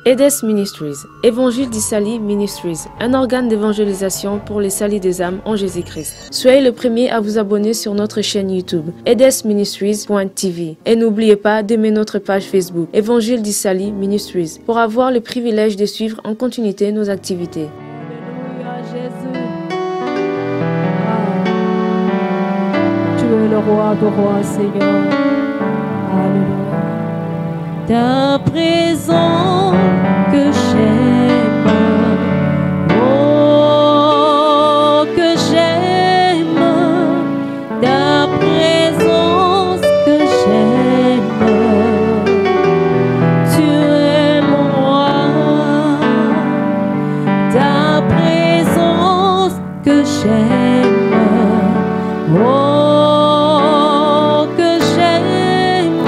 EDES Ministries, Évangile d'Issaly Ministries, un organe d'évangélisation pour les salis des âmes en Jésus-Christ. Soyez le premier à vous abonner sur notre chaîne YouTube, edesministries.tv. Et n'oubliez pas d'aimer notre page Facebook, Évangile d'Issaly Ministries, pour avoir le privilège de suivre en continuité nos activités. Alléluia, Jésus. Tu es le roi de rois, Seigneur. Alléluia. Ta présence que j'aime, oh que j'aime, ta présence que j'aime, tu es mon roi, ta présence que j'aime, oh que j'aime,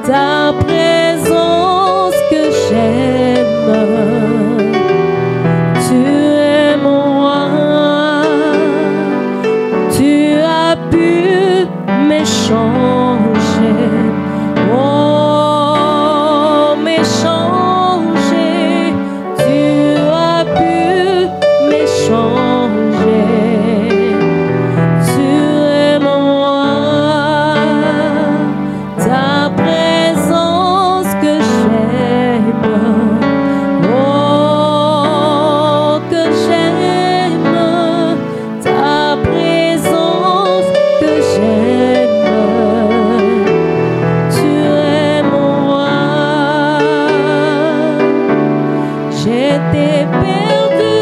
ta présence que j'aime, tu es mon roi, tu as pu m'échanger, oh m'échanger, tu as pu m'échanger, tu es mon roi, ta présence que j'aime, oh que j'aime, ta présence que j'aime, tu es mon roi. J'étais perdu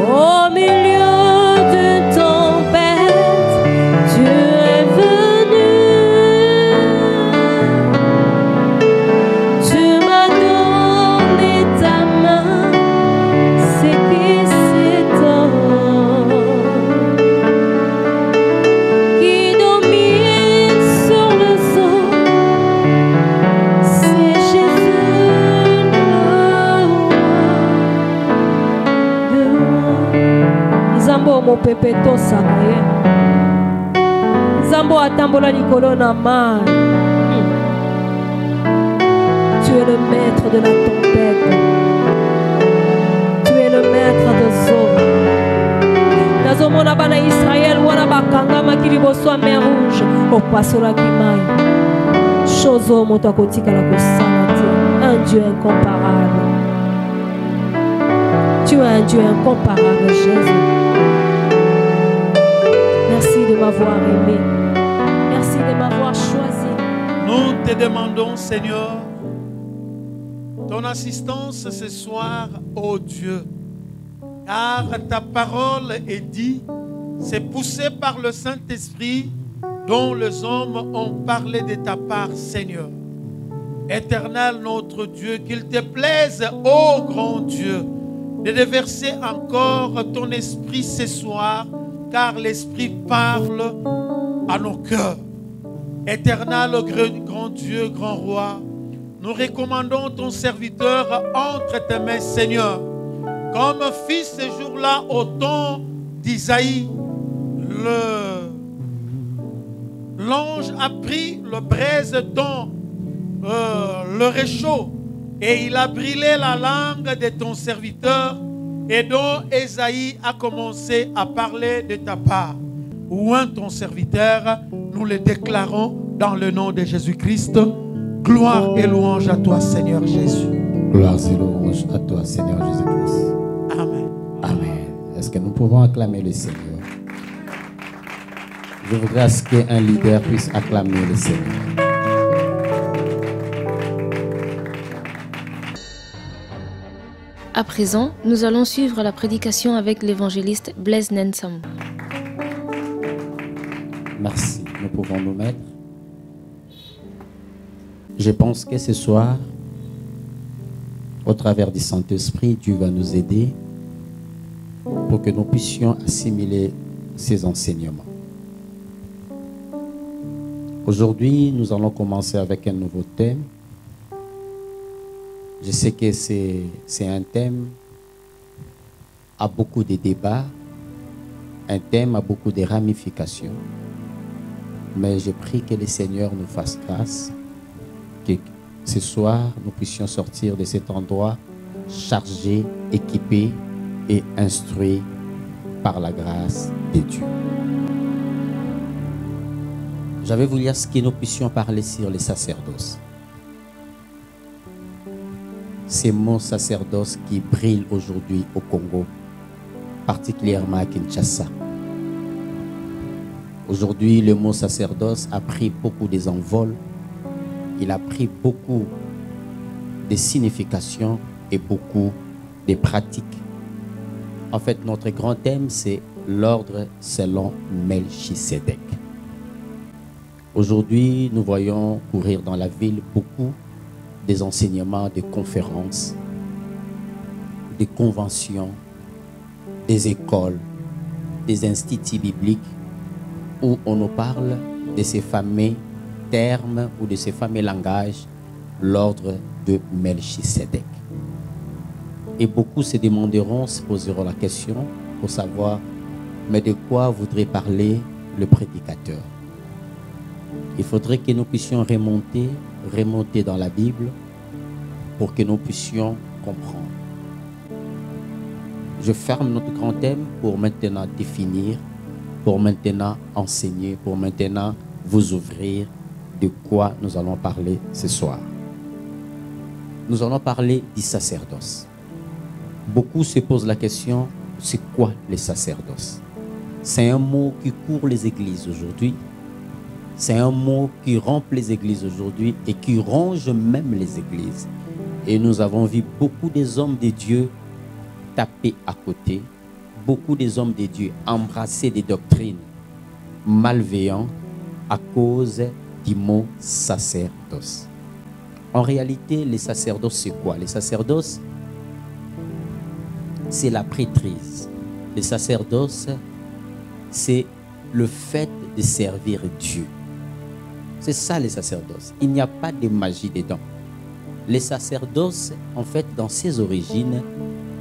au milieu d'une tempête, tu es venu, tu m'as donné ta main, c'est qui qui domine sur le sol, c'est Jésus le roi. Nzambo mopepe tosaka ye, Nzambo atambola likolo na mai. Tu es le maître de la tempête, tu es le maître de Zola. Nazomona bana Israël wana bakangamaki liboso ya mer rouge, opasolaki mai. Chose oyo moto akotikala kosala te. Un Dieu incomparable. Tu es un Dieu incomparable, Jésus. Merci de m'avoir aimé. Merci de m'avoir choisi. Nous te demandons, Seigneur, ton assistance ce soir, ô Dieu, car ta parole est dit, c'est poussé par le Saint-Esprit dont les hommes ont parlé de ta part, Seigneur. Éternel notre Dieu, qu'il te plaise, ô grand Dieu, de déverser encore ton esprit ce soir, car l'Esprit parle à nos cœurs. Éternel, grand Dieu, grand roi, nous recommandons ton serviteur entre tes mains, Seigneur. Comme fit ce jour-là au temps d'Isaïe, l'ange a pris le braise dans le réchaud et il a brûlé la langue de ton serviteur et dont Isaïe a commencé à parler de ta part. Oint ton serviteur, nous le déclarons dans le nom de Jésus-Christ. Gloire et louange à toi, Seigneur Jésus. Gloire et louange à toi, Seigneur Jésus-Christ. Amen. Amen. Est-ce que nous pouvons acclamer le Seigneur? Je voudrais à ce qu'un leader puisse acclamer le Seigneur. À présent, nous allons suivre la prédication avec l'évangéliste Blaise Nensam. Merci. Nous pouvons nous mettre. Je pense que ce soir, au travers du Saint-Esprit, Dieu va nous aider pour que nous puissions assimiler ces enseignements. Aujourd'hui, nous allons commencer avec un nouveau thème. Je sais que c'est un thème à beaucoup de débats, un thème à beaucoup de ramifications. Mais je prie que le Seigneur nous fasse grâce que ce soir, nous puissions sortir de cet endroit chargés, équipés et instruits par la grâce de Dieu. J'avais voulu à ce que nous puissions parler sur les sacerdoces. Ces mots sacerdoce qui brillent aujourd'hui au Congo, particulièrement à Kinshasa. Aujourd'hui, le mot sacerdoce a pris beaucoup des envols. Il a pris beaucoup de significations et beaucoup de pratiques. En fait, notre grand thème, c'est l'ordre selon Melchisedec. Aujourd'hui, nous voyons courir dans la ville beaucoup des enseignements, des conférences, des conventions, des écoles, des instituts bibliques où on nous parle de ces fameux termes ou de ces fameux langages, l'ordre de Melchisedec. Et beaucoup se demanderont, se poseront la question pour savoir, mais de quoi voudrait parler le prédicateur? Il faudrait que nous puissions remonter dans la Bible pour que nous puissions comprendre. Je ferme notre grand thème pour maintenant définir, pour maintenant enseigner, pour maintenant vous ouvrir de quoi nous allons parler ce soir. Nous allons parler du sacerdoce. Beaucoup se posent la question, c'est quoi le sacerdoce? C'est un mot qui court les églises aujourd'hui. C'est un mot qui remplit les églises aujourd'hui et qui ronge même les églises. Et nous avons vu beaucoup des hommes de Dieu taper à côté, beaucoup des hommes de Dieu embrasser des doctrines malveillantes à cause du mot sacerdoce. En réalité, les sacerdoces, c'est quoi? Les sacerdoces, c'est la prêtrise. Les sacerdoces, c'est le fait de servir Dieu. C'est ça les sacerdoces. Il n'y a pas de magie dedans. Les sacerdoces, en fait, dans ses origines,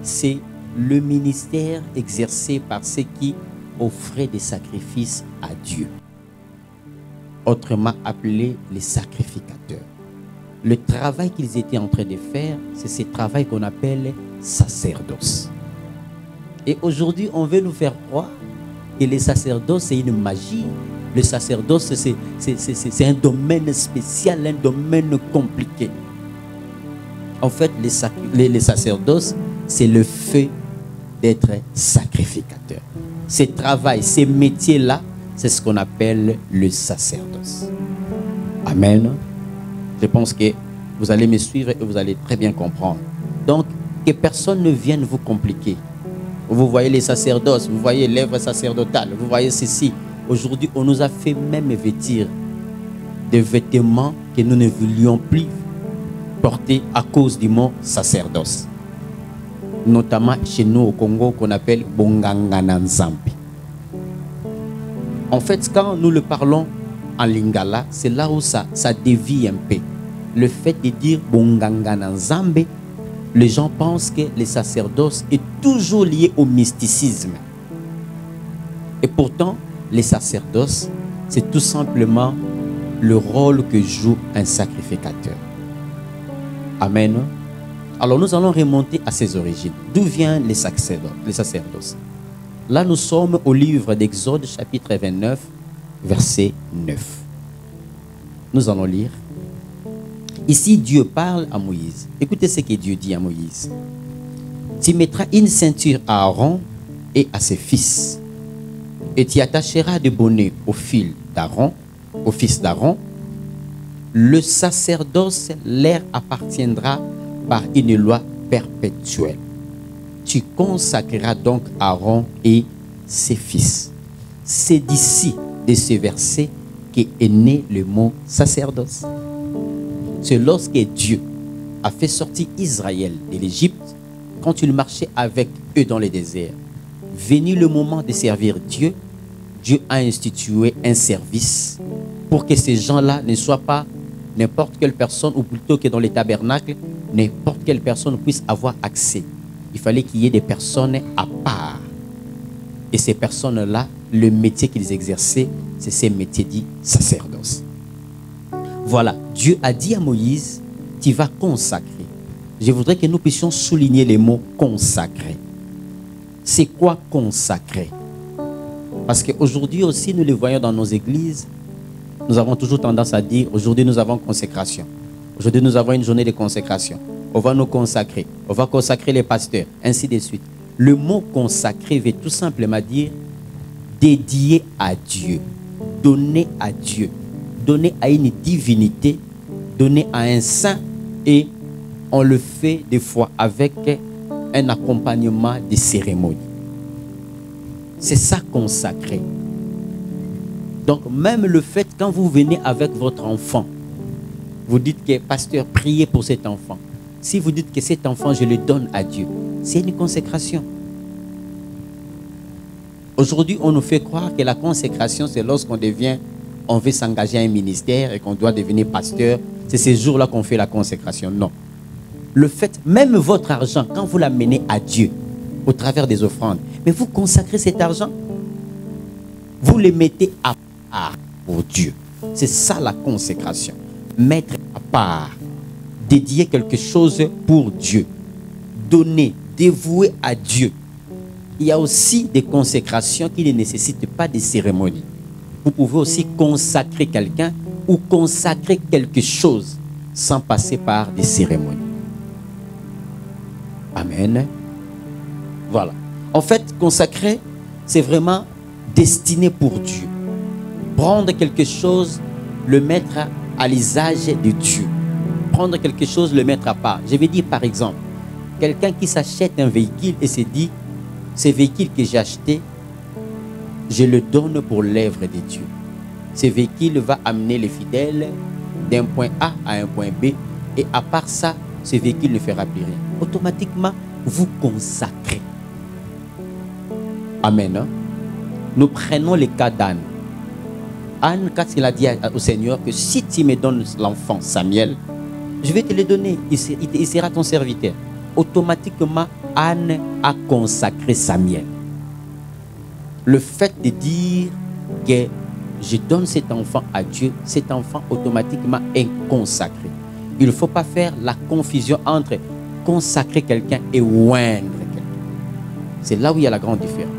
c'est le ministère exercé par ceux qui offraient des sacrifices à Dieu. Autrement appelé les sacrificateurs. Le travail qu'ils étaient en train de faire, c'est ce travail qu'on appelle sacerdoce. Et aujourd'hui, on veut nous faire croire que les sacerdoces, c'est une magie. Le sacerdoce, c'est un domaine spécial, un domaine compliqué. En fait, les sacerdoces, c'est le fait d'être sacrificateur. Ce travail, ces métiers-là, c'est ce qu'on appelle le sacerdoce. Amen. Je pense que vous allez me suivre et vous allez très bien comprendre. Donc, que personne ne vienne vous compliquer. Vous voyez les sacerdoces, vous voyez l'œuvre sacerdotale, vous voyez ceci. Aujourd'hui, on nous a fait même vêtir des vêtements que nous ne voulions plus porter à cause du mot sacerdoce. Notamment chez nous au Congo, qu'on appelle Bongangana Nzambe. En fait, quand nous le parlons en lingala, c'est là où ça dévie un peu. Le fait de dire Bongangana Nzambe, les gens pensent que le sacerdoce est toujours lié au mysticisme. Et pourtant, les sacerdoces, c'est tout simplement le rôle que joue un sacrificateur. Amen. Alors nous allons remonter à ses origines. D'où viennent les sacerdoces? Là, nous sommes au livre d'Exode, chapitre 29, verset 9. Nous allons lire. Ici, Dieu parle à Moïse. Écoutez ce que Dieu dit à Moïse. Tu mettras une ceinture à Aaron et à ses fils, et tu attacheras des bonnets au fils d'Aaron, au fils d'Aaron. Le sacerdoce leur appartiendra par une loi perpétuelle. Tu consacreras donc Aaron et ses fils. C'est d'ici, de ce verset, qu'est né le mot sacerdoce. C'est lorsque Dieu a fait sortir Israël de l'Égypte, quand il marchait avec eux dans le désert. Venu le moment de servir Dieu, Dieu a institué un service pour que ces gens-là ne soient pas n'importe quelle personne, ou plutôt que dans les tabernacles, n'importe quelle personne puisse avoir accès. Il fallait qu'il y ait des personnes à part. Et ces personnes-là, le métier qu'ils exerçaient, c'est ces métiers dits sacerdoce. Voilà, Dieu a dit à Moïse, tu vas consacrer. Je voudrais que nous puissions souligner les mots consacrer. C'est quoi consacrer? Parce qu'aujourd'hui aussi, nous les voyons dans nos églises. Nous avons toujours tendance à dire, aujourd'hui nous avons consécration. Aujourd'hui nous avons une journée de consécration. On va nous consacrer. On va consacrer les pasteurs, ainsi de suite. Le mot consacrer veut tout simplement dire dédié à Dieu, donner à Dieu, donner à une divinité, donner à un saint, et on le fait des fois avec un accompagnement de cérémonie. C'est ça consacrer. Donc même le fait quand vous venez avec votre enfant, vous dites que pasteur, priez pour cet enfant. Si vous dites que cet enfant, je le donne à Dieu, c'est une consécration. Aujourd'hui, on nous fait croire que la consécration, c'est lorsqu'on devient, on veut s'engager à un ministère et qu'on doit devenir pasteur. C'est ces jours-là qu'on fait la consécration. Non. Le fait, même votre argent, quand vous l'amenez à Dieu, au travers des offrandes, mais vous consacrez cet argent, vous le mettez à part pour Dieu. C'est ça la consécration. Mettre à part, dédier quelque chose pour Dieu, donner, dévouer à Dieu. Il y a aussi des consécrations qui ne nécessitent pas de cérémonie. Vous pouvez aussi consacrer quelqu'un ou consacrer quelque chose sans passer par des cérémonies. Amen. Voilà. En fait, consacrer, c'est vraiment destiné pour Dieu. Prendre quelque chose, le mettre à l'usage de Dieu. Prendre quelque chose, le mettre à part. Je vais dire par exemple, quelqu'un qui s'achète un véhicule et se dit, ce véhicule que j'ai acheté, je le donne pour l'œuvre de Dieu. Ce véhicule va amener les fidèles d'un point A à un point B, et à part ça, ce véhicule ne fera plus rien. Automatiquement, vous consacrez. Amen. Hein? Nous prenons le cas d'Anne. Anne, quand il a dit au Seigneur que si tu me donnes l'enfant Samuel, je vais te le donner, il sera ton serviteur. Automatiquement, Anne a consacré Samuel. Le fait de dire que je donne cet enfant à Dieu, cet enfant automatiquement est consacré. Il ne faut pas faire la confusion entre consacrer quelqu'un et oindre quelqu'un. C'est là où il y a la grande différence.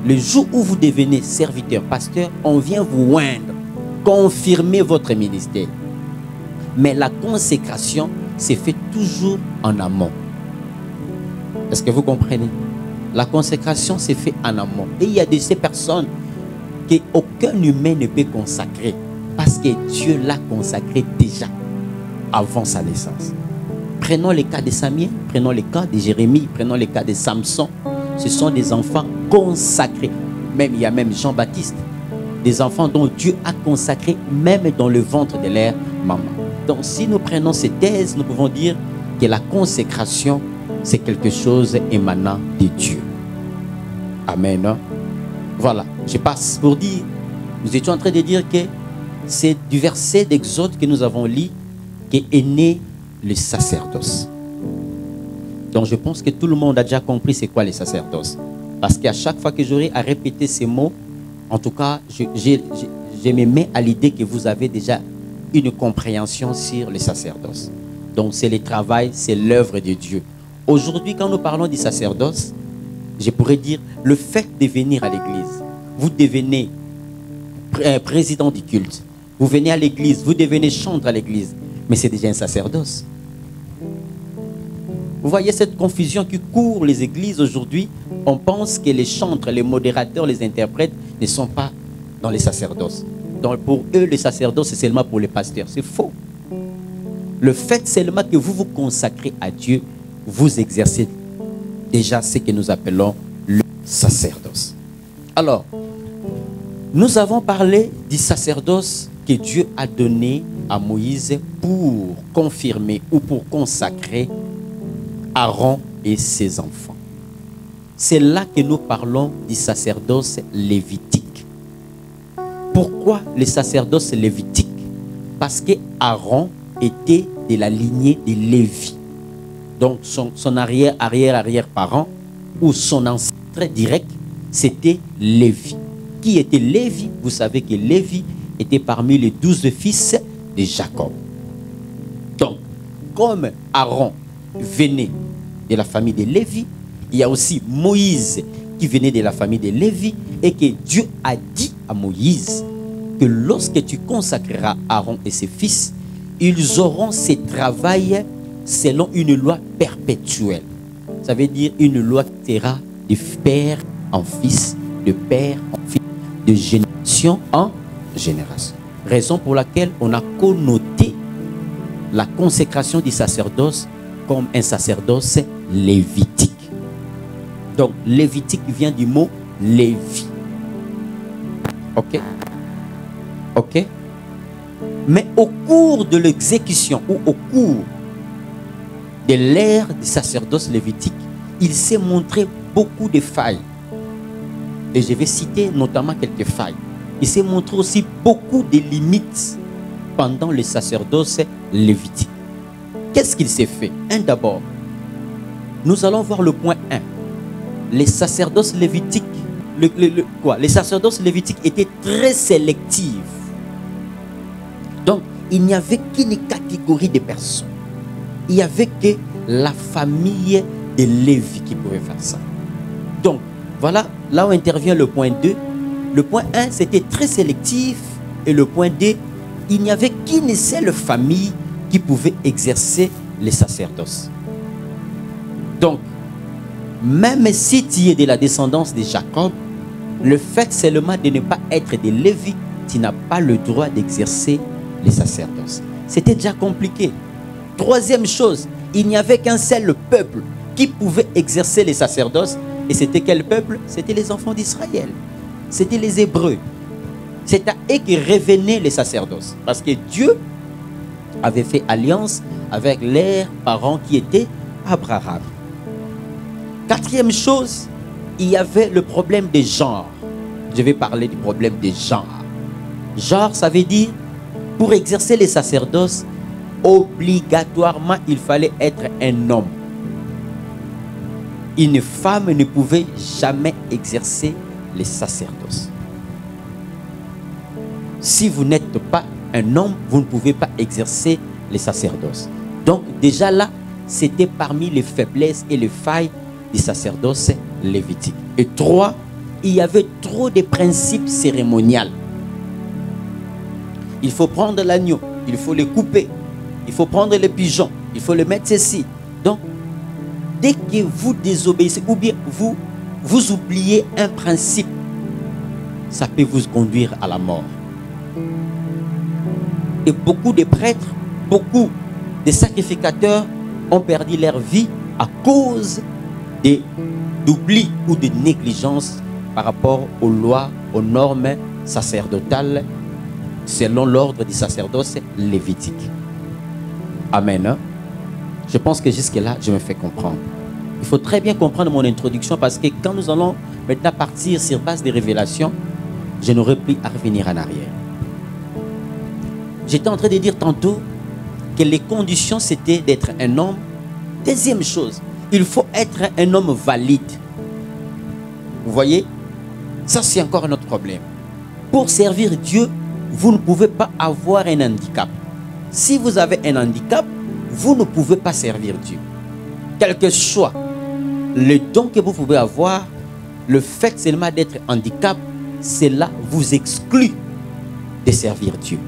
Le jour où vous devenez serviteur, pasteur, on vient vous oindre, confirmer votre ministère. Mais la consécration se fait toujours en amont. Est-ce que vous comprenez? La consécration se fait en amont. Et il y a de ces personnes qu'aucun humain ne peut consacrer parce que Dieu l'a consacré déjà avant sa naissance. Prenons le cas de Samuel, prenons le cas de Jérémie, prenons le cas de Samson. Ce sont des enfants consacrés. Même, il y a même Jean-Baptiste, des enfants dont Dieu a consacré même dans le ventre de leur maman. Donc si nous prenons ces thèses, nous pouvons dire que la consécration, c'est quelque chose émanant de Dieu. Amen. Voilà, je passe pour dire, nous étions en train de dire que c'est du verset d'Exode que nous avons lu qu'est né le sacerdoce. Donc je pense que tout le monde a déjà compris c'est quoi le sacerdoce. Parce qu'à chaque fois que j'aurai à répéter ces mots, en tout cas, je me mets à l'idée que vous avez déjà une compréhension sur le sacerdoce. Donc c'est le travail, c'est l'œuvre de Dieu. Aujourd'hui, quand nous parlons du sacerdoce, je pourrais dire le fait de venir à l'église. Vous devenez président du culte. Vous venez à l'église, vous devenez chantre à l'église. Mais c'est déjà un sacerdoce. Vous voyez cette confusion qui court les églises aujourd'hui. On pense que les chantres, les modérateurs, les interprètes ne sont pas dans les sacerdoces. Donc pour eux, le sacerdoce, c'est seulement pour les pasteurs. C'est faux. Le fait seulement que vous vous consacrez à Dieu, vous exercez déjà ce que nous appelons le sacerdoce. Alors, nous avons parlé du sacerdoce que Dieu a donné à Moïse pour confirmer ou pour consacrer Aaron et ses enfants. C'est là que nous parlons du sacerdoce lévitique. Pourquoi le sacerdoce lévitique? Parce que Aaron était de la lignée de Lévi. Donc son arrière-parent ou son ancêtre direct, c'était Lévi. Qui était Lévi? Vous savez que Lévi était parmi les 12 fils de Jacob. Donc, comme Aaron venait de la famille de Lévi, il y a aussi Moïse qui venait de la famille de Lévi, et que Dieu a dit à Moïse que lorsque tu consacreras Aaron et ses fils, ils auront ce travail selon une loi perpétuelle. Ça veut dire une loi qui sera de père en fils, de père en fils, de génération en génération. Raison pour laquelle on a connoté la consécration du sacerdoce comme un sacerdoce lévitique. Donc, lévitique vient du mot Lévi. Ok? Ok? Mais au cours de l'exécution ou au cours de l'ère du sacerdoce lévitique, il s'est montré beaucoup de failles. Et je vais citer notamment quelques failles. Il s'est montré aussi beaucoup de limites pendant le sacerdoce lévitique. Qu'est-ce qu'il s'est fait? D'abord, nous allons voir le point 1. Les sacerdoces lévitiques, les sacerdoces lévitiques étaient très sélectifs. Donc, il n'y avait qu'une catégorie de personnes. Il n'y avait que la famille de Lévi qui pouvait faire ça. Donc, voilà, là où intervient le point 2. Le point 1, c'était très sélectif. Et le point 2, il n'y avait qu'une seule famille qui pouvait exercer les sacerdoces. Donc, même si tu es de la descendance de Jacob, le fait seulement de ne pas être de Lévi, tu n'as pas le droit d'exercer les sacerdoces. C'était déjà compliqué. Troisième chose, il n'y avait qu'un seul peuple qui pouvait exercer les sacerdoces. Et c'était quel peuple? C'était les enfants d'Israël. C'était les Hébreux. C'est à eux que revenaient les sacerdoces. Parce que Dieu avait fait alliance avec leurs parents qui étaient Abraham. Quatrième chose, il y avait le problème des genres. Je vais parler du problème des genres. Genre, ça veut dire, pour exercer les sacerdoces, obligatoirement, il fallait être un homme. Une femme ne pouvait jamais exercer les sacerdoces. Si vous n'êtes pas un homme, vous ne pouvez pas exercer les sacerdoces. Donc, déjà là, c'était parmi les faiblesses et les failles du sacerdoce lévitique. Et 3, il y avait trop de principes cérémoniaux. Il faut prendre l'agneau, il faut le couper, il faut prendre le pigeon, il faut le mettre ceci. Donc, dès que vous désobéissez ou bien vous oubliez un principe, ça peut vous conduire à la mort. Et beaucoup de prêtres, beaucoup de sacrificateurs ont perdu leur vie à cause d'oubli ou de négligence par rapport aux lois, aux normes sacerdotales selon l'ordre du sacerdoce lévitique. Amen. Je pense que jusque-là, je me fais comprendre. Il faut très bien comprendre mon introduction parce que quand nous allons maintenant partir sur base des révélations, je n'aurai plus à revenir en arrière. J'étais en train de dire tantôt que les conditions, c'était d'être un homme. Deuxième chose, il faut être un homme valide. Vous voyez? Ça, c'est encore un autre problème. Pour servir Dieu, vous ne pouvez pas avoir un handicap. Si vous avez un handicap, vous ne pouvez pas servir Dieu. Quel que soit le don que vous pouvez avoir, le fait seulement d'être handicap, cela vous exclut de servir Dieu.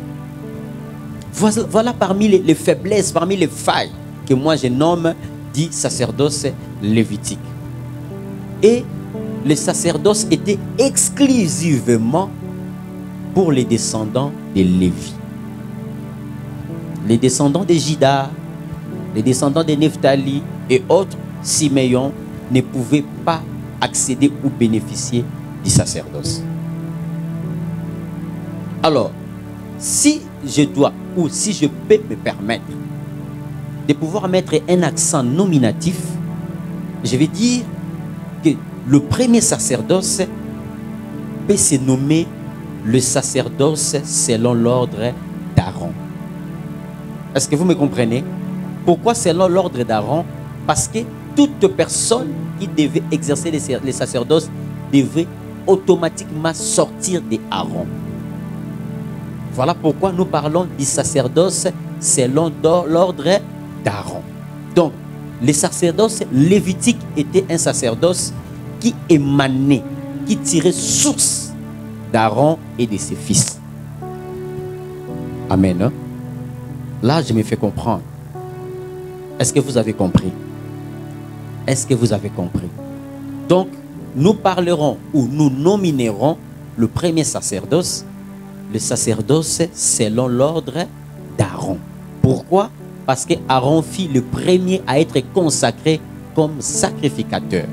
Voilà parmi les faiblesses, parmi les failles que moi je nomme dit sacerdoce lévitique. Et le sacerdoce était exclusivement pour les descendants de Lévi. Les descendants de Juda, les descendants de Nephtali et autres, Siméon, ne pouvaient pas accéder ou bénéficier du sacerdoce. Alors, si je dois ou si je peux me permettre de pouvoir mettre un accent nominatif, je vais dire que le premier sacerdoce peut se nommer le sacerdoce selon l'ordre d'Aaron. Est-ce que vous me comprenez? Pourquoi selon l'ordre d'Aaron? Parce que toute personne qui devait exercer les sacerdoces devait automatiquement sortir d'Aaron. Voilà pourquoi nous parlons du sacerdoce selon l'ordre d'Aaron. Donc, le sacerdoce lévitique était un sacerdoce qui émanait, qui tirait source d'Aaron et de ses fils. Amen. Hein? Là, je me fais comprendre. Est-ce que vous avez compris? Est-ce que vous avez compris? Donc, nous parlerons ou nous nominerons le premier sacerdoce, le sacerdoce selon l'ordre d'Aaron. Pourquoi? Parce que Aaron fut le premier à être consacré comme sacrificateur.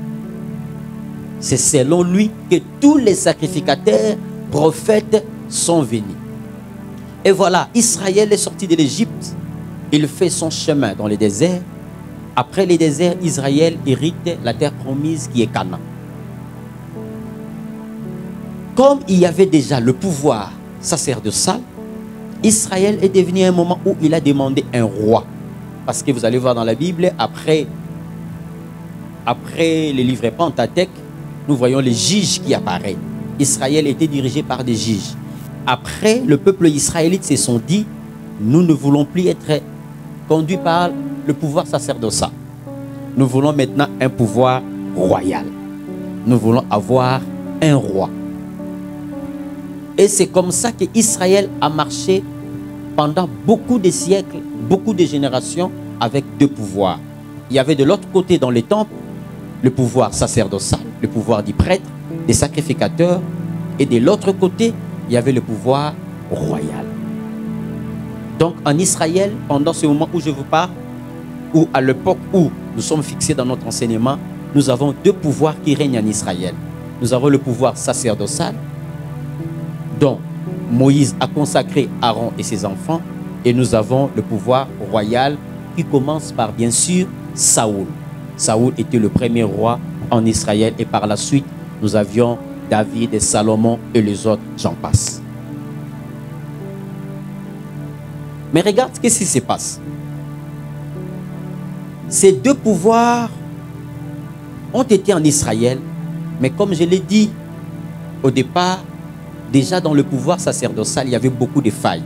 C'est selon lui que tous les sacrificateurs, prophètes sont venus. Et voilà, Israël est sorti de l'Égypte. Il fait son chemin dans le désert. Après le désert, Israël hérite la terre promise qui est Canaan. Comme il y avait déjà le pouvoir sacerdotal, Israël est devenu un moment où il a demandé un roi. Parce que vous allez voir dans la Bible, après les livres Pentateuque, nous voyons les juges qui apparaissent. Israël était dirigé par des juges. Après, le peuple israélite se sont dit, nous ne voulons plus être conduits par le pouvoir sacerdotal. Nous voulons maintenant un pouvoir royal. Nous voulons avoir un roi. Et c'est comme ça que Israël a marché pendant beaucoup de siècles, beaucoup de générations avec deux pouvoirs. Il y avait de l'autre côté dans les temples le pouvoir sacerdotal, le pouvoir du prêtre, des sacrificateurs, et de l'autre côté, il y avait le pouvoir royal. Donc en Israël, pendant ce moment où je vous parle, ou à l'époque où nous sommes fixés dans notre enseignement, nous avons deux pouvoirs qui règnent en Israël. Nous avons le pouvoir sacerdotal, dont Moïse a consacré Aaron et ses enfants, et nous avons le pouvoir royal qui commence par, bien sûr, Saoul. Saoul était le premier roi en Israël, et par la suite, nous avions David et Salomon et les autres, j'en passe. Mais regarde ce qui se passe. Ces deux pouvoirs ont été en Israël, mais comme je l'ai dit au départ, déjà dans le pouvoir sacerdotal, il y avait beaucoup de failles.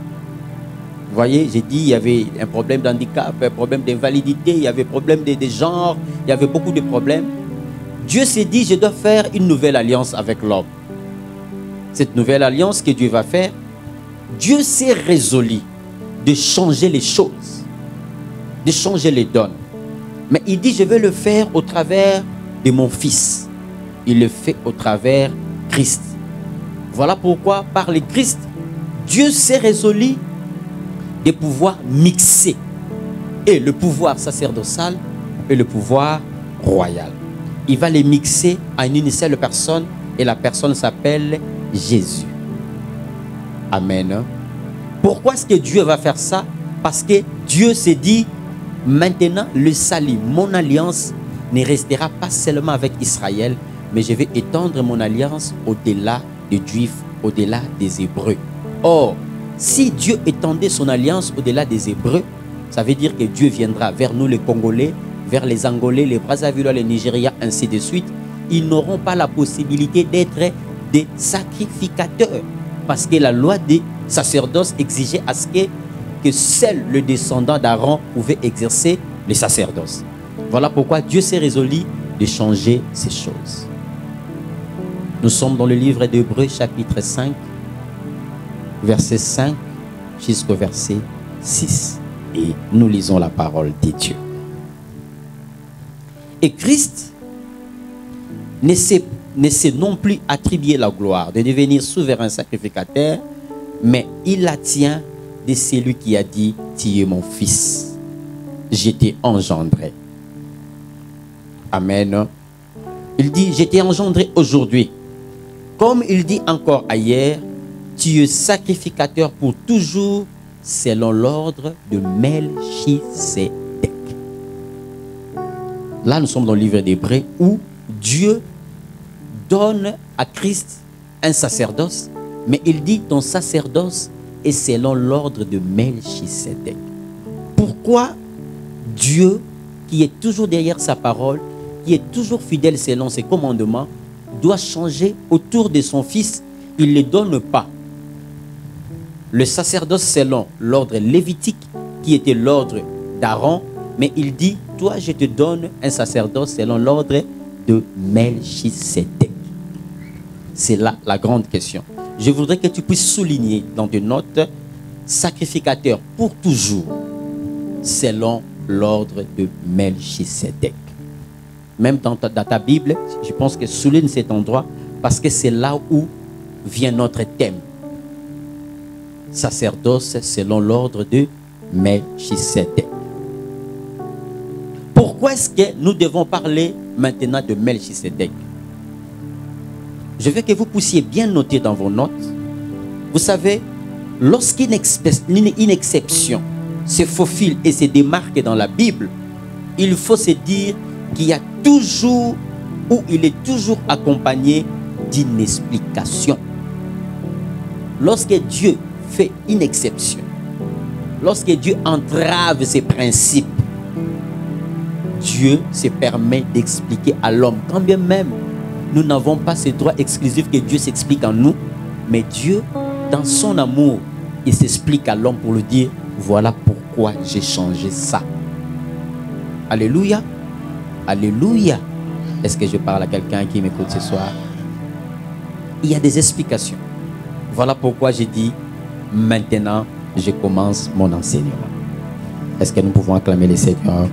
Vous voyez, j'ai dit, il y avait un problème d'handicap, un problème d'invalidité, il y avait un problème de genre, il y avait beaucoup de problèmes. Dieu s'est dit, je dois faire une nouvelle alliance avec l'homme. Cette nouvelle alliance que Dieu va faire, Dieu s'est résolu de changer les choses, de changer les donnes. Mais il dit, je vais le faire au travers de mon Fils. Il le fait au travers Christ. Voilà pourquoi, par le Christ, Dieu s'est résolu de pouvoir mixer et le pouvoir sacerdotal et le pouvoir royal. Il va les mixer en une seule personne et la personne s'appelle Jésus. Amen. Pourquoi est-ce que Dieu va faire ça? Parce que Dieu s'est dit, maintenant le salut, mon alliance ne restera pas seulement avec Israël, mais je vais étendre mon alliance au-delà des Juifs, au-delà des Hébreux. Or, si Dieu étendait son alliance au-delà des Hébreux, ça veut dire que Dieu viendra vers nous les Congolais, vers les Angolais, les Brazzavillois, les Nigériens, ainsi de suite. Ils n'auront pas la possibilité d'être des sacrificateurs. Parce que la loi des sacerdoces exigeait à ce que seul le descendant d'Aaron pouvait exercer les sacerdoces. Voilà pourquoi Dieu s'est résolu de changer ces choses. Nous sommes dans le livre d'Hébreux, chapitre 5, verset 5 jusqu'au verset 6. Et nous lisons la parole de Dieu. Et Christ ne s'est non plus attribué la gloire de devenir souverain sacrificateur, mais il la tient de celui qui a dit, tu es mon fils, je t'ai engendré. Amen. Il dit, je t'ai engendré aujourd'hui. Comme il dit encore ailleurs, tu es sacrificateur pour toujours selon l'ordre de Melchisédek. Là, nous sommes dans le livre d'Hébreux où Dieu donne à Christ un sacerdoce, mais il dit ton sacerdoce est selon l'ordre de Melchisédek. Pourquoi Dieu, qui est toujours derrière sa parole, qui est toujours fidèle selon ses commandements, doit changer autour de son fils? Il ne le donne pas le sacerdoce selon l'ordre lévitique, qui était l'ordre d'Aaron, mais il dit, toi je te donne un sacerdoce selon l'ordre de Melchisédek. C'est là la grande question. Je voudrais que tu puisses souligner dans tes notes, sacrificateur pour toujours, selon l'ordre de Melchisédek. Même dans ta Bible, je pense que souligne cet endroit, parce que c'est là où vient notre thème. Sacerdoce selon l'ordre de Melchisédek. Pourquoi est-ce que nous devons parler maintenant de Melchisédek? Je veux que vous puissiez bien noter dans vos notes. Vous savez, lorsqu'une exception se faufile et se démarque dans la Bible, il faut se dire qu'il y a toujours, ou il est toujours accompagné d'une explication. Lorsque Dieu fait une exception, lorsque Dieu entrave ses principes, Dieu se permet d'expliquer à l'homme. Quand bien même nous n'avons pas ce droit exclusif que Dieu s'explique en nous, mais Dieu, dans son amour, il s'explique à l'homme pour lui dire, voilà pourquoi j'ai changé ça. Alléluia. Alléluia. Est-ce que je parle à quelqu'un qui m'écoute ce soir? Il y a des explications. Voilà pourquoi j'ai dit, maintenant, je commence mon enseignement. Est-ce que nous pouvons acclamer le Seigneur?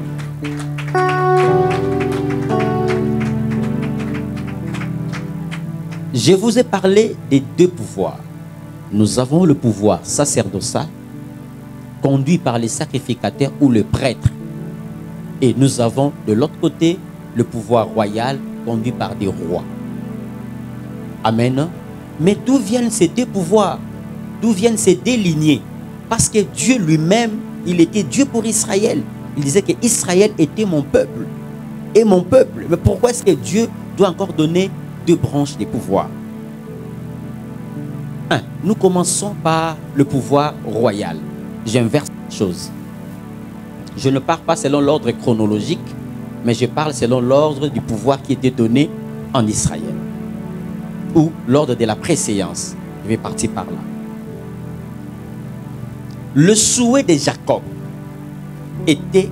Je vous ai parlé des deux pouvoirs. Nous avons le pouvoir sacerdotal, conduit par les sacrificateurs ou le prêtre. Et nous avons de l'autre côté le pouvoir royal, conduit par des rois. Amen. Mais d'où viennent ces deux pouvoirs? D'où viennent ces deux lignées? Parce que Dieu lui-même, il était Dieu pour Israël. Il disait que Israël était mon peuple. Et mon peuple. Mais pourquoi est-ce que Dieu doit encore donner deux branches des pouvoirs? Nous commençons par le pouvoir royal. J'inverse la chose. Je ne parle pas selon l'ordre chronologique, mais je parle selon l'ordre du pouvoir qui était donné en Israël. Ou l'ordre de la préséance. Je vais partir par là. Le souhait de Jacob était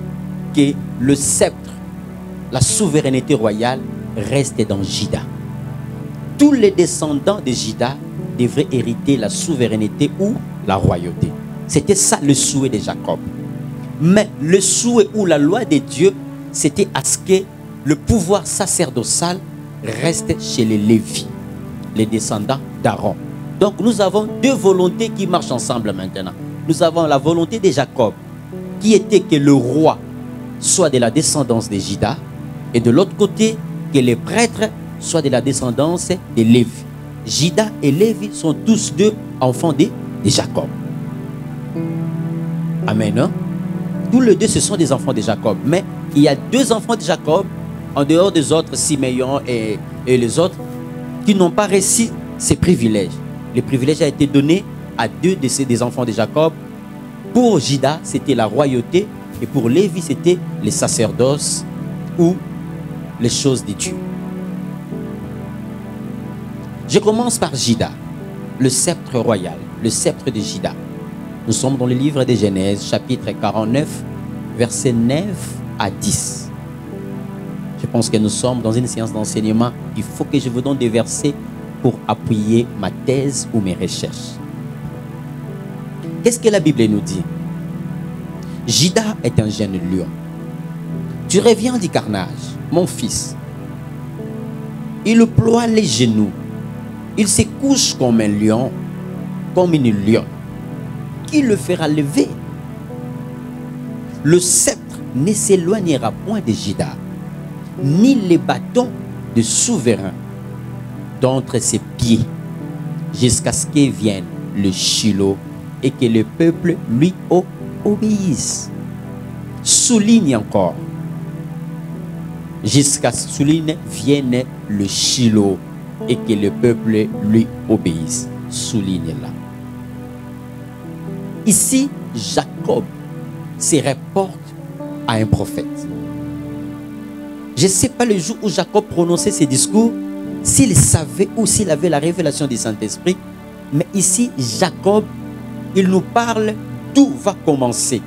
que le sceptre, la souveraineté royale, reste dans Juda. Tous les descendants de Juda devraient hériter la souveraineté ou la royauté. C'était ça le souhait de Jacob. Mais le souhait ou la loi de Dieu, c'était à ce que le pouvoir sacerdotal reste chez les Lévis, les descendants d'Aaron. Donc nous avons deux volontés qui marchent ensemble maintenant. Nous avons la volonté de Jacob, qui était que le roi soit de la descendance de Juda, et de l'autre côté, que les prêtres soient de la descendance de Lévi. Juda et Lévi sont tous deux enfants de Jacob. Amen. Hein? Tous les deux, ce sont des enfants de Jacob. Mais il y a deux enfants de Jacob, en dehors des autres, Siméon et les autres, qui n'ont pas reçu ces privilèges. Les privilèges ont été donnés à deux de ces des enfants de Jacob. Pour Juda, c'était la royauté, et pour Lévi, c'était les sacerdoces ou les choses de Dieu. Je commence par Juda, le sceptre royal, le sceptre de Juda. Nous sommes dans le livre de Genèse, chapitre 49, versets 9 à 10. Je pense que nous sommes dans une séance d'enseignement. Il faut que je vous donne des versets pour appuyer ma thèse ou mes recherches. Qu'est-ce que la Bible nous dit? Juda est un jeune lion. Tu reviens du carnage, mon fils. Il ploie les genoux. Il se couche comme un lion, comme une lionne. Qui le fera lever? Le sceptre ne s'éloignera point de Juda, ni les bâtons de souverain d'entre ses pieds, jusqu'à ce qu'il vienne le Shiloh et que le peuple lui obéisse. Souligne encore. Jusqu'à ce qu'il vienne le Shiloh et que le peuple lui obéisse. Souligne là. Ici, Jacob se rapporte à un prophète. Je ne sais pas le jour où Jacob prononçait ses discours, s'il savait ou s'il avait la révélation du Saint-Esprit, mais ici, Jacob il nous parle d'où va commencer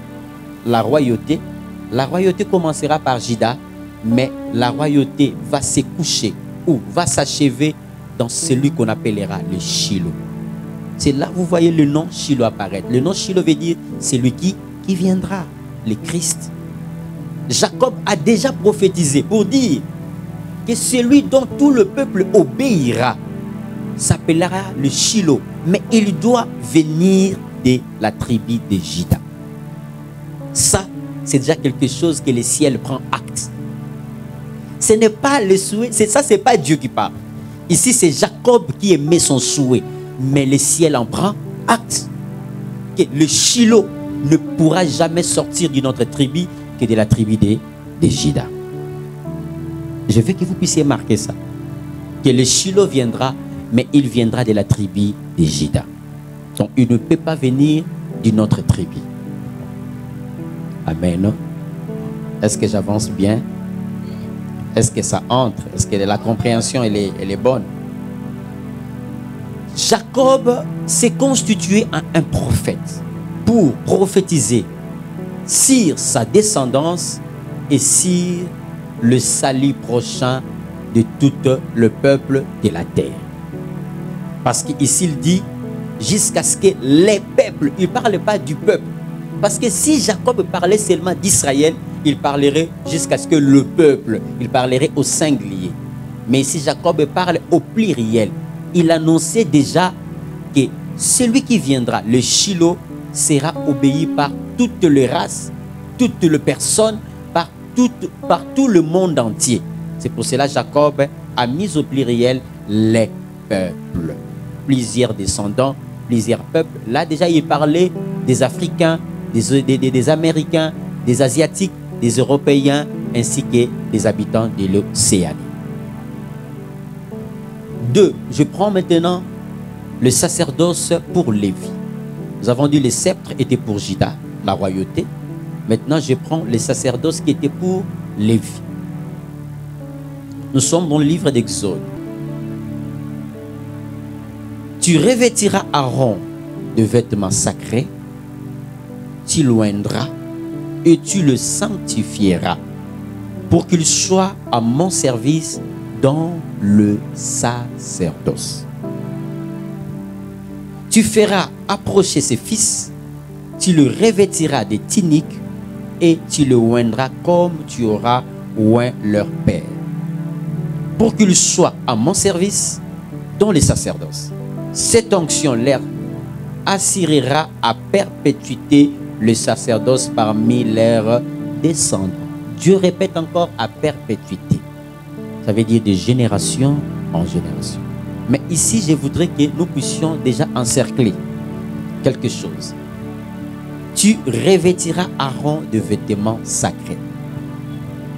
la royauté. La royauté commencera par Juda, mais la royauté va se coucher ou va s'achever dans celui qu'on appellera le Shiloh. C'est là que vous voyez le nom Shiloh apparaître. Le nom Shiloh veut dire celui qui viendra, le Christ. Jacob a déjà prophétisé pour dire que celui dont tout le peuple obéira s'appellera le Shiloh, mais il doit venir de la tribu de Juda. Ça, c'est déjà quelque chose que le ciel prend acte. Ce n'est pas le souhait, c'est pas Dieu qui parle. Ici, c'est Jacob qui émet son souhait, mais le ciel en prend acte. Que le Shiloh ne pourra jamais sortir d'une autre tribu que de la tribu de Juda. Je veux que vous puissiez marquer ça. Que le Shiloh viendra, mais il viendra de la tribu de Juda. Donc, il ne peut pas venir d'une autre tribu. Amen. Est-ce que j'avance bien? Est-ce que ça entre? Est-ce que la compréhension elle est bonne? Jacob s'est constitué en un prophète pour prophétiser sur sa descendance et sur le salut prochain de tout le peuple de la terre. Parce qu'ici il dit jusqu'à ce que les peuples, il ne parle pas du peuple. Parce que si Jacob parlait seulement d'Israël, il parlerait jusqu'à ce que le peuple, il parlerait au singulier. Mais si Jacob parle au pluriel, il annonçait déjà que celui qui viendra, le Shiloh, sera obéi par toutes les races, toutes les personnes, par tout le monde entier. C'est pour cela que Jacob a mis au pluriel les peuples. Plusieurs descendants, plusieurs peuples. Là déjà il parlait des Africains, des Américains, des Asiatiques, des Européens, ainsi que des habitants de l'Océanie. 2. Je prends maintenant le sacerdoce pour Lévi. Nous avons dit le sceptre était pour Juda, la royauté. Maintenant, je prends le sacerdoce qui était pour Lévi. Nous sommes dans le livre d'Exode. Tu revêtiras Aaron de vêtements sacrés, tu l'oindras et tu le sanctifieras pour qu'il soit à mon service dans le sacerdoce. Tu feras approcher ses fils, tu le revêtiras de tuniques et tu le oindras comme tu auras oint leur père, pour qu'il soit à mon service dans le sacerdoce. Cette onction leur assurera à perpétuité le sacerdoce parmi leurs descendants. Dieu répète encore à perpétuité. Ça veut dire de génération en génération. Mais ici, je voudrais que nous puissions déjà encercler quelque chose. Tu revêtiras Aaron de vêtements sacrés.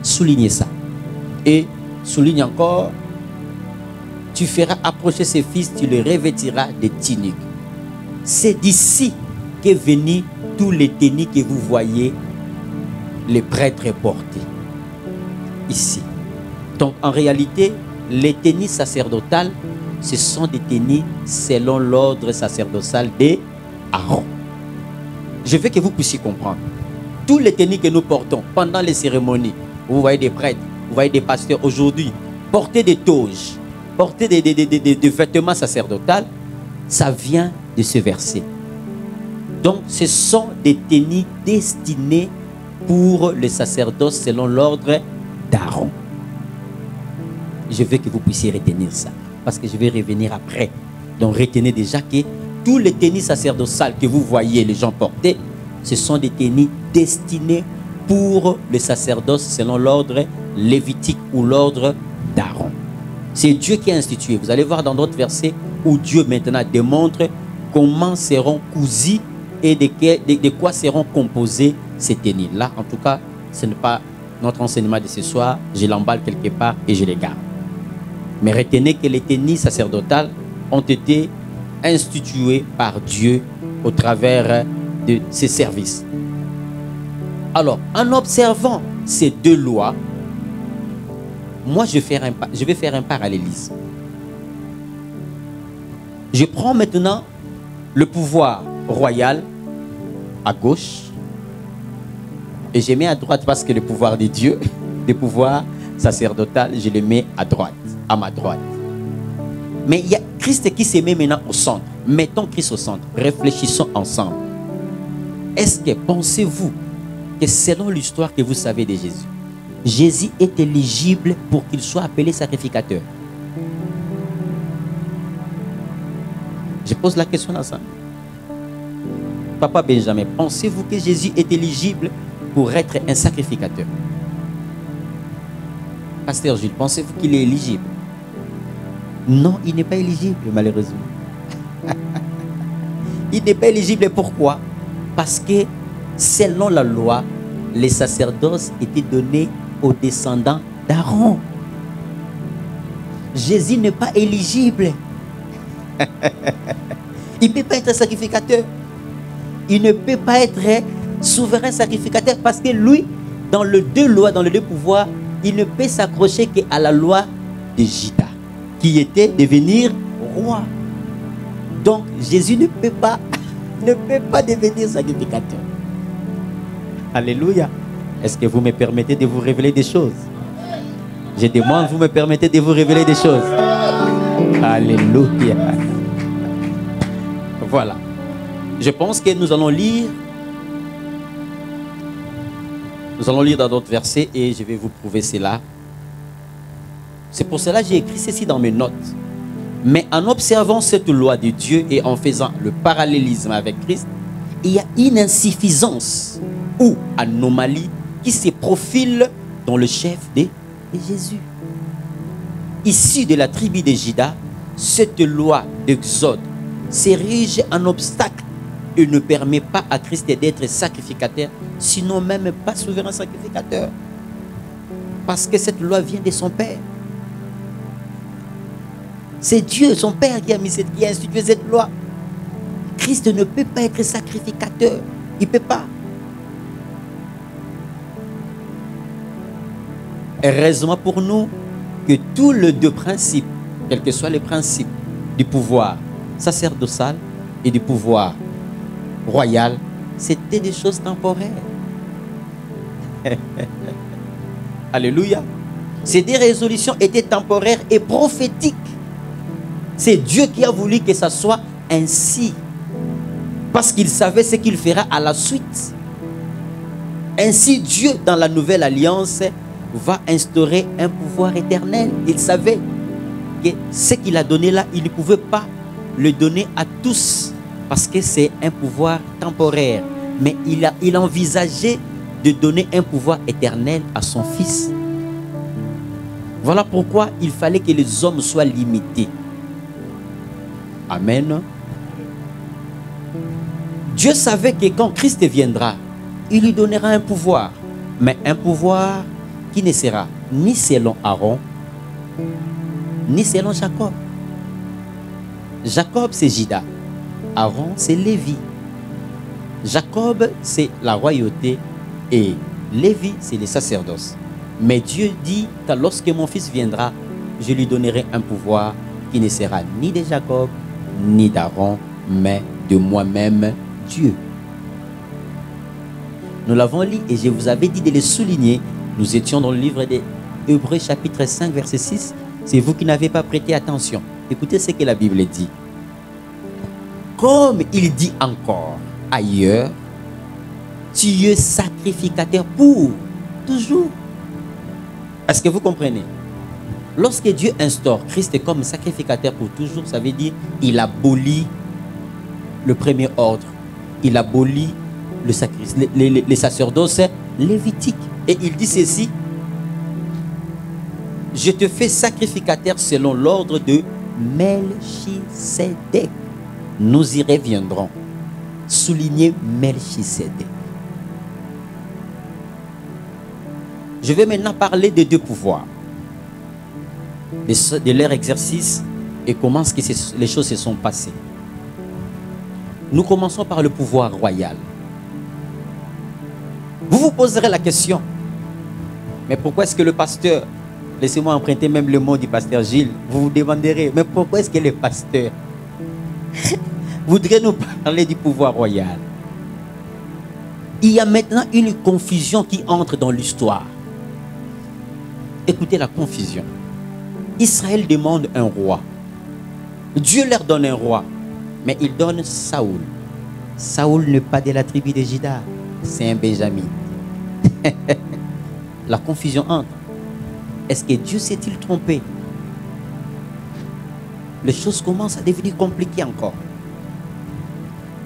Soulignez ça. Et souligne encore, tu feras approcher ses fils, tu les revêtiras de tuniques. C'est d'ici qu'est venu tous les tennis que vous voyez les prêtres porter. Ici. Donc en réalité, les tennis sacerdotales, ce sont des tennis selon l'ordre sacerdotal d'Aaron. Je veux que vous puissiez comprendre. Tous les tennis que nous portons pendant les cérémonies, vous voyez des prêtres, vous voyez des pasteurs aujourd'hui, porter des toges, porter des vêtements sacerdotaux, ça vient de ce verset. Donc ce sont des tennis destinés pour le sacerdoce selon l'ordre d'Aaron. Je veux que vous puissiez retenir ça, parce que je vais revenir après. Donc retenez déjà que tous les tennis sacerdotales que vous voyez les gens porter, ce sont des tennis destinés pour le sacerdoce selon l'ordre lévitique ou l'ordre d'Aaron. C'est Dieu qui a institué. Vous allez voir dans d'autres versets où Dieu maintenant démontre comment seront cousus et de quoi seront composés ces tennis. Là, en tout cas, ce n'est pas notre enseignement de ce soir. Je l'emballe quelque part et je les garde. Mais retenez que les tennis sacerdotales ont été institués par Dieu au travers de ses services. Alors, en observant ces deux lois, moi je vais faire un parallélisme. Je prends maintenant le pouvoir royal à gauche. Et je mets à droite parce que le pouvoir de Dieu, le pouvoir sacerdotal, je le mets à droite, à ma droite. Mais il y a Christ qui se met maintenant au centre. Mettons Christ au centre. Réfléchissons ensemble. Est-ce que pensez-vous que selon l'histoire que vous savez de Jésus, Jésus est éligible pour qu'il soit appelé sacrificateur? Je pose la question ensemble. Papa Benjamin, pensez-vous que Jésus est éligible pour être un sacrificateur? Pasteur Jules, pensez-vous qu'il est éligible? Non, il n'est pas éligible, malheureusement. Il n'est pas éligible, pourquoi? Parce que selon la loi, les sacerdoces étaient donnés aux descendants d'Aaron. Jésus n'est pas éligible. Il ne peut pas être sacrificateur. Il ne peut pas être souverain sacrificateur parce que lui, dans les deux lois, dans les deux pouvoirs, il ne peut s'accrocher qu'à la loi de Juda, qui était devenir roi. Donc Jésus ne peut pas devenir sacrificateur. Alléluia. Est-ce que vous me permettez de vous révéler des choses? Je demande, vous me permettez de vous révéler des choses? Alléluia. Voilà. Je pense que nous allons lire dans d'autres versets et je vais vous prouver cela. C'est pour cela que j'ai écrit ceci dans mes notes. Mais en observant cette loi de Dieu et en faisant le parallélisme avec Christ, il y a une insuffisance ou anomalie qui se profile dans le chef de Jésus. Issu de la tribu de Juda, cette loi d'Exode s'érige en obstacle et ne permet pas à Christ d'être sacrificateur, sinon même pas souverain sacrificateur. Parce que cette loi vient de son Père. C'est Dieu, son Père, qui a institué cette loi. Christ ne peut pas être sacrificateur. Il ne peut pas. Heureusement pour nous que tous les deux principes, quels que soient les principes du pouvoir sacerdotal et du pouvoir royal, c'était des choses temporaires. Alléluia. Ces deux résolutions étaient temporaires et prophétiques. C'est Dieu qui a voulu que ça soit ainsi. Parce qu'il savait ce qu'il fera à la suite. Ainsi, Dieu, dans la nouvelle alliance, va instaurer un pouvoir éternel. Il savait que ce qu'il a donné là, il ne pouvait pas le donner à tous. Parce que c'est un pouvoir temporaire. Mais il envisageait de donner un pouvoir éternel à son Fils. Voilà pourquoi il fallait que les hommes soient limités. Amen. Dieu savait que quand Christ viendra, il lui donnera un pouvoir. Mais un pouvoir qui ne sera ni selon Aaron, ni selon Jacob. Jacob, c'est Juda. Aaron, c'est Lévi. Jacob, c'est la royauté. Et Lévi, c'est les sacerdoces. Mais Dieu dit que lorsque mon fils viendra, je lui donnerai un pouvoir qui ne sera ni de Jacob, ni d'Aaron, mais de moi-même, Dieu. Nous l'avons lu et je vous avais dit de le souligner. Nous étions dans le livre des Hébreux chapitre 5 verset 6. C'est vous qui n'avez pas prêté attention. Écoutez ce que la Bible dit. Comme il dit encore ailleurs, tu es sacrificateur pour toujours. Est-ce que vous comprenez? Lorsque Dieu instaure Christ comme sacrificateur pour toujours, ça veut dire qu'il abolit le premier ordre. Il abolit les sacerdoces lévitiques. Et il dit ceci: je te fais sacrificateur selon l'ordre de Melchisédek. Nous y reviendrons. Souligner Melchisédek. Je vais maintenant parler des deux pouvoirs, de leur exercice et comment les choses se sont passées. Nous commençons par le pouvoir royal. Vous vous poserez la question, mais pourquoi est-ce que le pasteur, laissez-moi emprunter même le mot du pasteur Gilles, vous vous demanderez, mais pourquoi est-ce que le pasteur voudrait nous parler du pouvoir royal. Il y a maintenant une confusion qui entre dans l'histoire. Écoutez la confusion. Israël demande un roi. Dieu leur donne un roi, mais il donne Saoul. Saoul n'est pas de la tribu de Juda, c'est un Benjamin. La confusion entre. Est-ce que Dieu s'est-il trompé? Les choses commencent à devenir compliquées encore.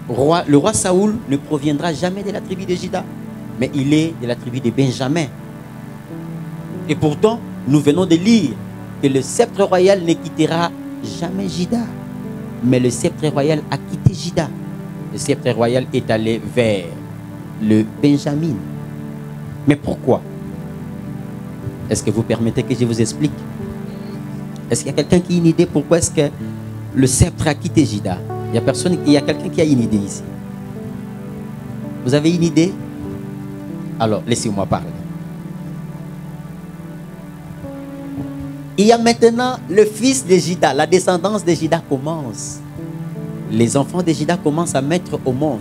Le roi Saoul ne proviendra jamais de la tribu de Juda, mais il est de la tribu de Benjamin. Et pourtant, nous venons de lire que le sceptre royal ne quittera jamais Juda, mais le sceptre royal a quitté Juda. Le sceptre royal est allé vers le Benjamin. Mais pourquoi? Est-ce que vous permettez que je vous explique? Est-ce qu'il y a quelqu'un qui a une idée pourquoi est-ce que le sceptre a quitté Juda? Il y a quelqu'un qui a une idée ici. Vous avez une idée? Alors, laissez-moi parler. Il y a maintenant le fils de Juda, la descendance de Juda commence. Les enfants de Juda commencent à mettre au monde.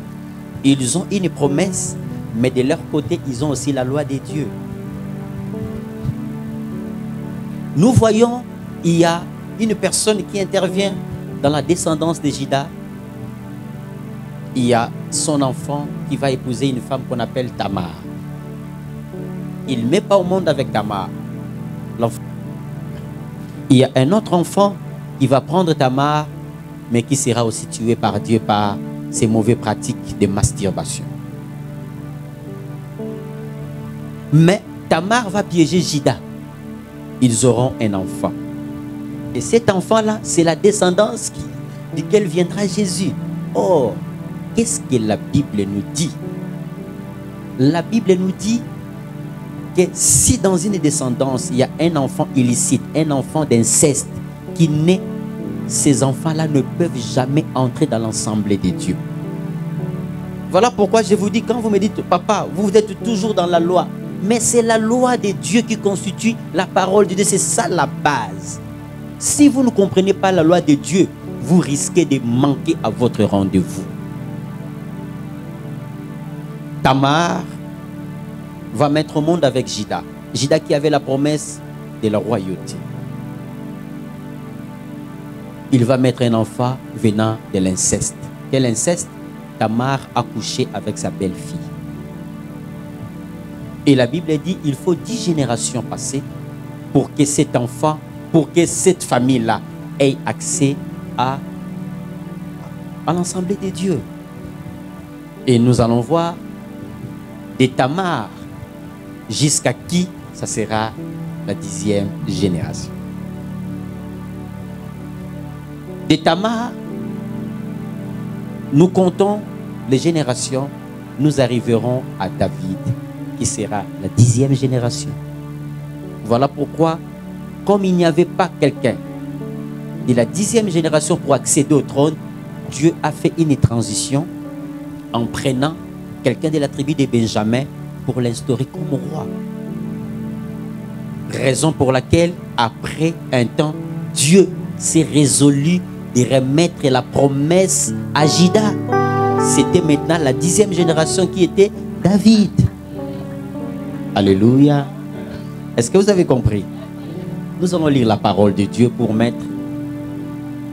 Ils ont une promesse, mais de leur côté, ils ont aussi la loi de Dieu. Nous voyons, il y a une personne qui intervient dans la descendance de Juda. Il y a son enfant qui va épouser une femme qu'on appelle Tamar. Il ne met pas au monde avec Tamar. Il y a un autre enfant qui va prendre Tamar, mais qui sera aussi tué par Dieu par ses mauvaises pratiques de masturbation. Mais Tamar va piéger Juda. Ils auront un enfant. Et cet enfant-là, c'est la descendance duquel viendra Jésus. Oh, qu'est-ce que la Bible nous dit? La Bible nous dit que si dans une descendance, il y a un enfant illicite, un enfant d'inceste qui naît, ces enfants-là ne peuvent jamais entrer dans l'assemblée de Dieu. Voilà pourquoi je vous dis, quand vous me dites, papa, vous êtes toujours dans la loi, mais c'est la loi de Dieu qui constitue la parole de Dieu, c'est ça la base. Si vous ne comprenez pas la loi de Dieu, vous risquez de manquer à votre rendez-vous. Tamar va mettre au monde avec Juda. Juda qui avait la promesse de la royauté. Il va mettre un enfant venant de l'inceste. Quel inceste? Tamar a couché avec sa belle-fille. Et la Bible dit il faut 10 générations passer pour que cet enfant, pour que cette famille-là ait accès à l'assemblée de Dieu. Et nous allons voir de Tamar jusqu'à qui ça sera la 10e génération. De Tamar, nous comptons les générations, nous arriverons à David, qui sera la 10e génération. Voilà pourquoi, comme il n'y avait pas quelqu'un de la 10e génération pour accéder au trône, Dieu a fait une transition en prenant quelqu'un de la tribu de Benjamin pour l'instaurer comme roi. Raison pour laquelle, après un temps, Dieu s'est résolu de remettre la promesse à Juda. C'était maintenant la 10e génération qui était David. Alléluia. Est-ce que vous avez compris? Nous allons lire la parole de Dieu pour mettre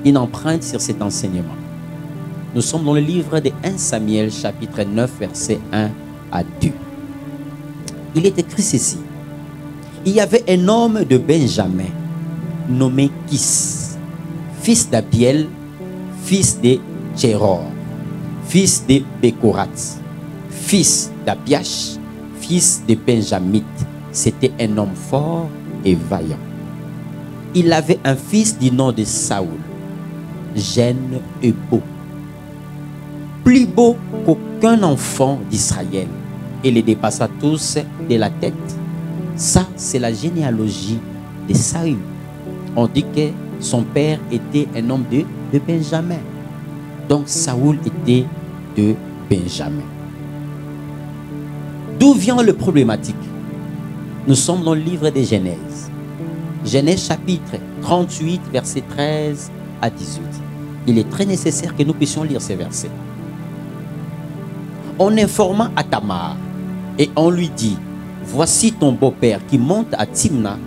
une empreinte sur cet enseignement. Nous sommes dans le livre de 1 Samuel, chapitre 9, versets 1 à 2. Il est écrit ceci. Il y avait un homme de Benjamin, nommé Kis, fils d'Abiel, fils de Tcheror, fils de Bekorat, fils d'Abiash, fils de Benjamite. C'était un homme fort et vaillant. Il avait un fils du nom de Saoul, jeune et beau, plus beau qu'aucun enfant d'Israël, et les dépassa tous de la tête. Ça, c'est la généalogie de Saül. On dit que son père était un homme de Benjamin. Donc Saoul était de Benjamin. D'où vient le problématique? Nous sommes dans le livre de Genèse. Genèse chapitre 38, verset 13 à 18. il est très nécessaire que nous puissions lire ces versets. On informa à Tamar et on lui dit, voici ton beau-père qui monte à Timna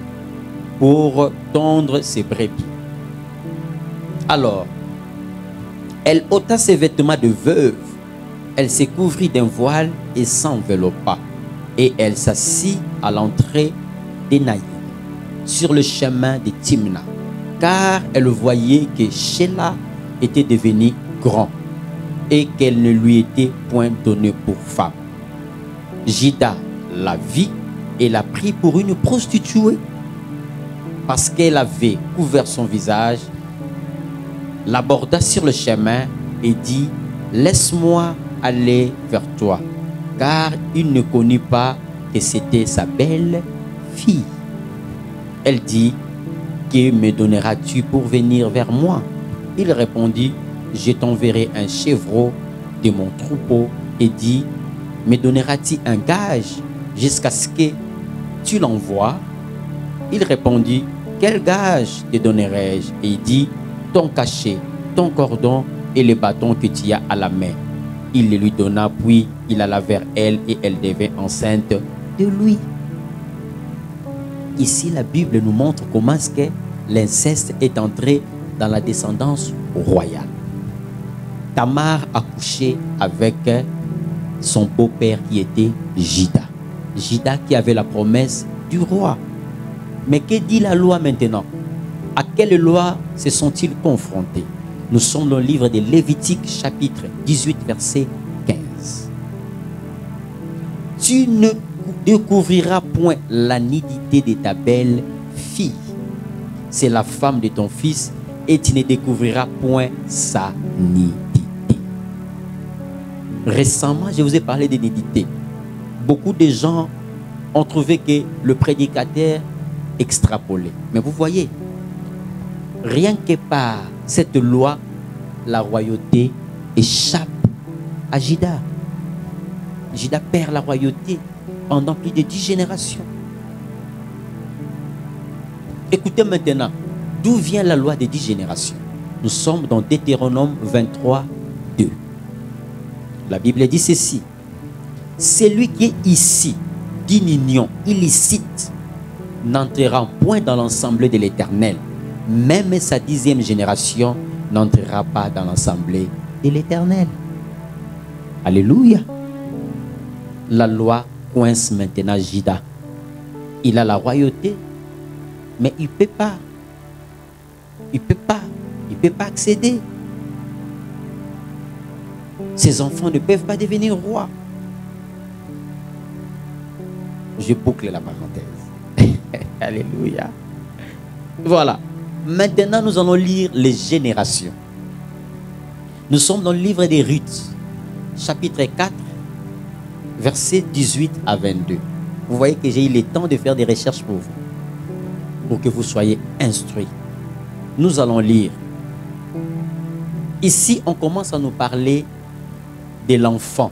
pour tondre ses brebis. Alors, elle ôta ses vêtements de veuve, elle se couvrit d'un voile et s'enveloppa, et elle s'assit à l'entrée d'Énaïm, sur le chemin de Timna, car elle voyait que Sheila était devenu grand et qu'elle ne lui était point donnée pour femme. Jida la vit et la prit pour une prostituée parce qu'elle avait couvert son visage, l'aborda sur le chemin et dit, laisse-moi aller vers toi, car il ne connut pas que c'était sa belle fille. Elle dit, que me donneras-tu pour venir vers moi? Il répondit, je t'enverrai un chevreau de mon troupeau, et dit, me donneras-tu un gage jusqu'à ce que tu l'envoies? Il répondit, quel gage te donnerai-je? Et il dit, ton cachet, ton cordon et le bâton que tu as à la main. Il le lui donna, puis il alla vers elle et elle devint enceinte de lui. Ici, la Bible nous montre comment est-ce que l'inceste est entré dans la descendance royale. Tamar a couché avec son beau-père qui était Jida. Jida qui avait la promesse du roi. Mais que dit la loi maintenant? À quelle loi se sont-ils confrontés? Nous sommes dans le livre de Lévitique, chapitre 18, verset 15. Tu ne découvriras point la nudité de ta belle fille. C'est la femme de ton fils, et tu ne découvriras point sa nudité. Récemment, je vous ai parlé de nudité. Beaucoup de gens ont trouvé que le prédicateur extrapolait. Mais vous voyez, rien que par cette loi, la royauté échappe à Jida. Jida perd la royauté pendant plus de 10 générations. Écoutez maintenant, d'où vient la loi des 10 générations? Nous sommes dans Deutéronome 23, 2. La Bible dit ceci. Celui qui est ici d'une union illicite n'entrera point dans l'assemblée de l'Éternel. Même sa 10e génération n'entrera pas dans l'assemblée de l'Éternel. Alléluia. La loi coince maintenant Jida. Il a la royauté, mais il ne peut pas. Il ne peut pas accéder. Ses enfants ne peuvent pas devenir rois. Je boucle la parenthèse. Alléluia. Voilà. Maintenant, nous allons lire les générations. Nous sommes dans le livre des Ruth, chapitre 4, versets 18 à 22. Vous voyez que j'ai eu le temps de faire des recherches pour vous, pour que vous soyez instruits. Nous allons lire. Ici, on commence à nous parler de l'enfant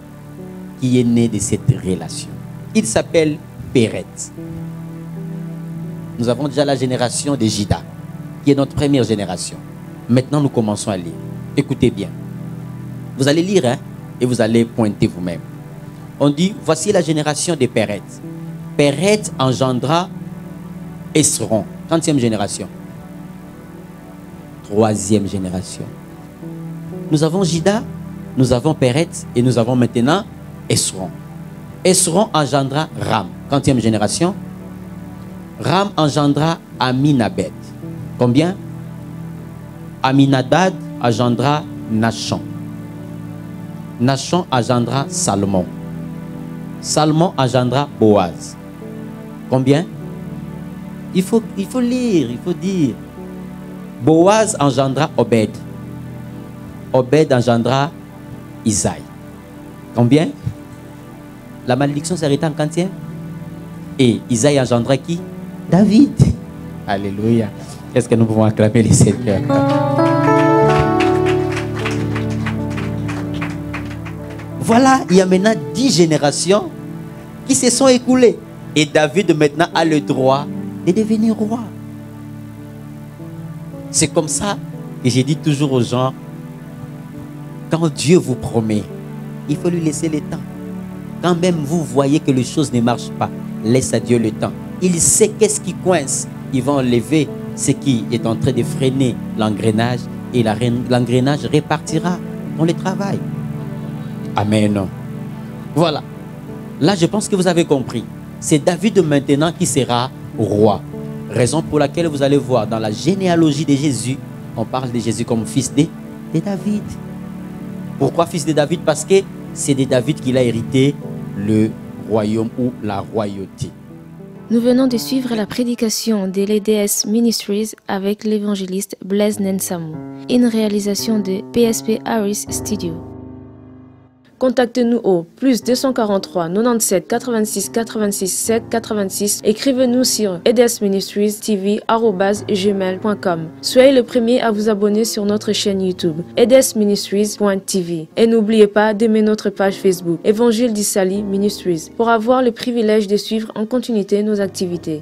qui est né de cette relation. Il s'appelle Péret. Nous avons déjà la génération de Jida, qui est notre première génération. Maintenant, nous commençons à lire. Écoutez bien. Vous allez lire, hein, et vous allez pointer vous-même. On dit, voici la génération de Péret. Péret engendra Esron, 30e génération. 3e génération. Nous avons Jida, nous avons Péret, et nous avons maintenant Esron. Esron engendra Ram, 30e génération. Ram engendra Aminabed. Combien? Aminadad engendra Nachon. Nachon engendra Salmon. Salmon engendra Boaz. Combien? Il faut lire, il faut dire. Boaz engendra Obed. Obed engendra Isaïe. Combien? La malédiction s'arrêta en quantième? Et Isaïe engendra qui? David. Alléluia. Est-ce que nous pouvons acclamer les Seigneurs? Voilà, il y a maintenant 10 générations qui se sont écoulées. Et David maintenant a le droit de devenir roi. C'est comme ça que j'ai dit toujours aux gens, Quand Dieu vous promet, il faut lui laisser le temps. Quand même vous voyez que les choses ne marchent pas, laisse à Dieu le temps. Il sait qu'est-ce qui coince. Il va enlever ce qui est en train de freiner l'engrenage et l'engrenage repartira dans le travail. Amen. Voilà. Là, je pense que vous avez compris. C'est David maintenant qui sera roi. Raison pour laquelle vous allez voir dans la généalogie de Jésus, on parle de Jésus comme fils de David. Pourquoi fils de David? Parce que c'est de David qu'il a hérité le royaume ou la royauté. Nous venons de suivre la prédication de l'EDS Ministries avec l'évangéliste Blaise Nensamou, une réalisation de PSP Harris Studio. Contactez-nous au plus 243 97 86 86 7 86. Écrivez-nous sur edsministriestv@gmail.com. Soyez le premier à vous abonner sur notre chaîne YouTube edsministries.tv et n'oubliez pas d'aimer notre page Facebook Évangile d'Issaly Ministries pour avoir le privilège de suivre en continuité nos activités.